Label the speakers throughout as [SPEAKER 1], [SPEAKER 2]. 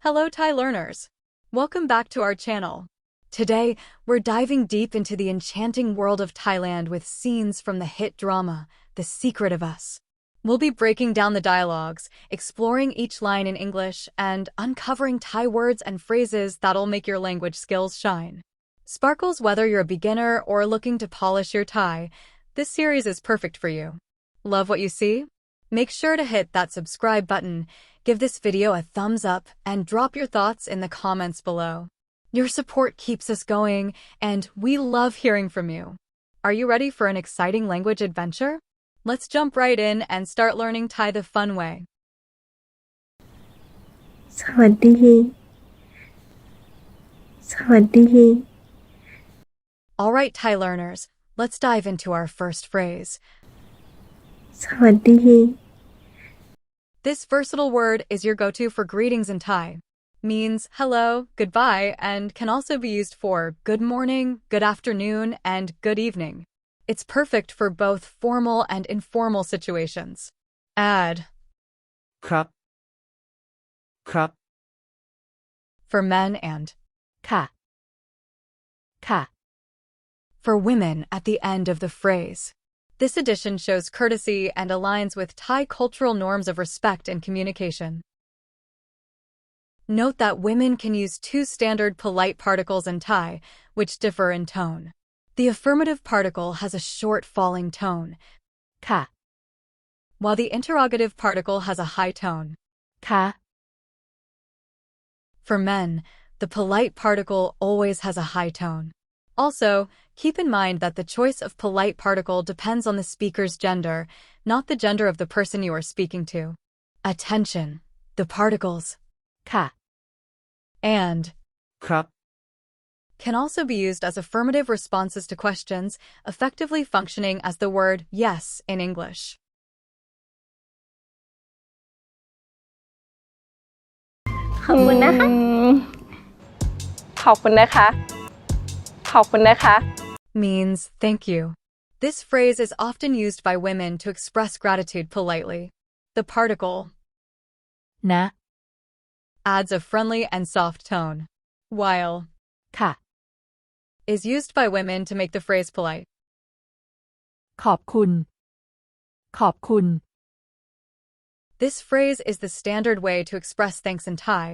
[SPEAKER 1] Hello Thai learners! Welcome back to our channel. Today, we're diving deep into the enchanting world of Thailand with scenes from the hit drama, The Secret of Us. We'll be breaking down the dialogues, exploring each line in English, and uncovering Thai words and phrases that'll make your language skills shine. Sparkles, whether you're a beginner or looking to polish your Thai, this series is perfect for you. Love what you see? Make sure to hit that subscribe button, give this video a thumbs up, and drop your thoughts in the comments below. Your support keeps us going, and we love hearing from you. Are you ready for an exciting language adventure? Let's jump right in and start learning Thai the fun way.
[SPEAKER 2] สวัสดีสวัสดี
[SPEAKER 1] Alright Thai learners, let's dive into our first phrase.
[SPEAKER 2] สวัสดี
[SPEAKER 1] This versatile word is your go-to for greetings in Thai. Means hello, goodbye, and can also be used for good morning, good afternoon, and good evening. It's perfect for both formal and informal situations. Add
[SPEAKER 3] ครับครับ
[SPEAKER 1] for men and
[SPEAKER 3] ค่ะ ค่ะ
[SPEAKER 1] for women at the end of the phrase. This addition shows courtesy and aligns with Thai cultural norms of respect and communication. Note that women can use two standard polite particles in Thai, which differ in tone. The affirmative particle has a short falling tone,
[SPEAKER 3] ค่ะ
[SPEAKER 1] while the interrogative particle has a high tone.
[SPEAKER 3] ค่ะ
[SPEAKER 1] For men, the polite particle always has a high tone. Also, keep in mind that the choice of polite particle depends on the speaker's gender, not the gender of the person you are speaking to. Attention! The particles
[SPEAKER 3] ค่ะ
[SPEAKER 1] and
[SPEAKER 3] ครับ
[SPEAKER 1] can also be used as affirmative responses to questions, effectively functioning as the word yes in English.
[SPEAKER 2] ขอบคุณนะคะ
[SPEAKER 4] ขอบคุณนะคะ ขอบคุณนะคะ
[SPEAKER 1] Means thank you. This phrase is often used by women to express gratitude politely. The particle
[SPEAKER 3] นะ
[SPEAKER 1] adds a friendly and soft tone, while
[SPEAKER 3] ค่ะ
[SPEAKER 1] is used by women to make the phrase polite.
[SPEAKER 3] ขอบคุณ ขอบคุณ
[SPEAKER 1] This phrase is the standard way to express thanks in Thai,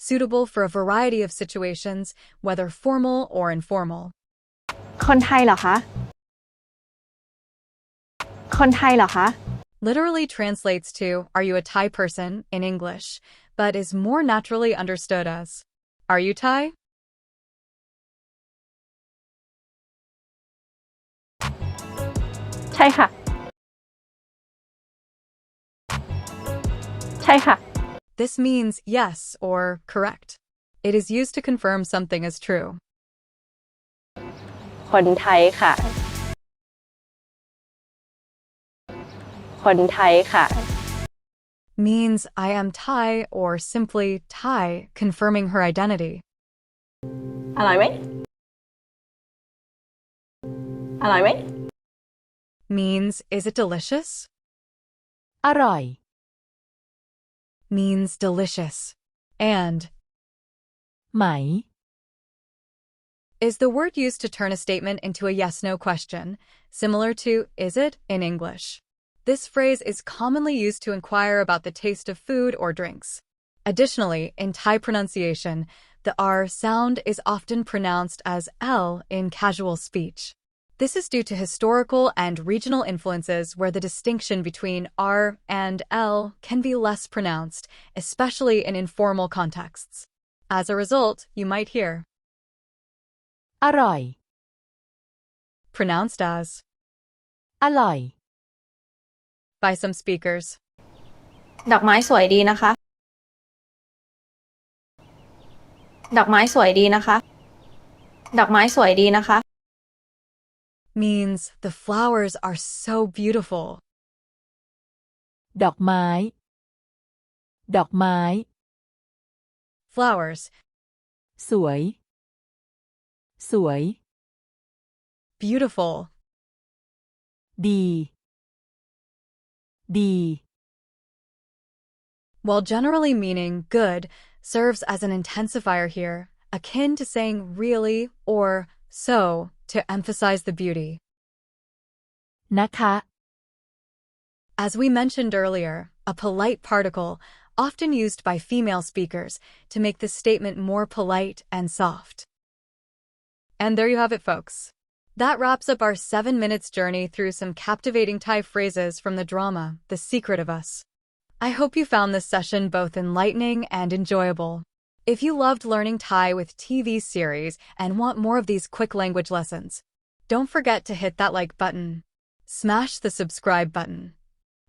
[SPEAKER 1] suitable for a variety of situations, whether formal or informal.
[SPEAKER 4] คนไทยเหรอคะ คนไทยเหรอคะ
[SPEAKER 1] Literally translates to, are you a Thai person, in English, but is more naturally understood as, are you Thai?
[SPEAKER 4] ใช่ค่ะ ใช่ค่ะ
[SPEAKER 1] This means yes or correct. It is used to confirm something is true.
[SPEAKER 4] คนไทยค่ะ คนไทยค่ะ
[SPEAKER 1] Means I am Thai or simply Thai, confirming her identity.
[SPEAKER 4] อร่อยไหม อร่อยไหม
[SPEAKER 1] Means is it delicious?
[SPEAKER 3] อร่อย
[SPEAKER 1] Means delicious. And
[SPEAKER 3] ไหม
[SPEAKER 1] is the word used to turn a statement into a yes-no question, similar to is it in English. This phrase is commonly used to inquire about the taste of food or drinks. Additionally, in Thai pronunciation, the R sound is often pronounced as L in casual speech. This is due to historical and regional influences where the distinction between R and L can be less pronounced, especially in informal contexts. As a result, you might hear
[SPEAKER 3] อร่อย
[SPEAKER 1] pronounced as
[SPEAKER 3] อร่อย
[SPEAKER 1] by some speakers.
[SPEAKER 5] ดอกไม้สวยดีนะคะ ดอกไม้สวยดีนะคะ ดอกไม้สวยดีนะคะ
[SPEAKER 1] Means the flowers are so beautiful.
[SPEAKER 3] ดอกไม้ ดอกไม้
[SPEAKER 1] Flowers
[SPEAKER 3] สวย สวย
[SPEAKER 1] beautiful.
[SPEAKER 3] ดี ดี
[SPEAKER 1] While generally meaning good, serves as an intensifier here, akin to saying really or so to emphasize the beauty.
[SPEAKER 3] นะคะ
[SPEAKER 1] As we mentioned earlier, a polite particle, often used by female speakers to make the statement more polite and soft. And there you have it, folks. That wraps up our 7 minutes journey through some captivating Thai phrases from the drama, The Secret of Us. I hope you found this session both enlightening and enjoyable. If you loved learning Thai with TV series and want more of these quick language lessons, don't forget to hit that like button, smash the subscribe button,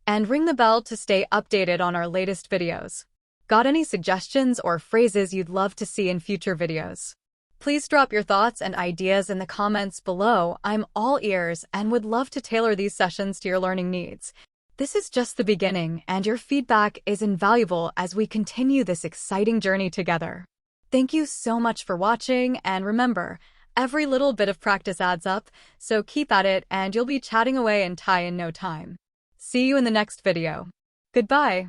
[SPEAKER 1] and ring the bell to stay updated on our latest videos. Got any suggestions or phrases you'd love to see in future videos? Please drop your thoughts and ideas in the comments below. I'm all ears and would love to tailor these sessions to your learning needs. This is just the beginning, and your feedback is invaluable as we continue this exciting journey together. Thank you so much for watching, and remember, every little bit of practice adds up, so keep at it and you'll be chatting away in Thai in no time. See you in the next video. Goodbye.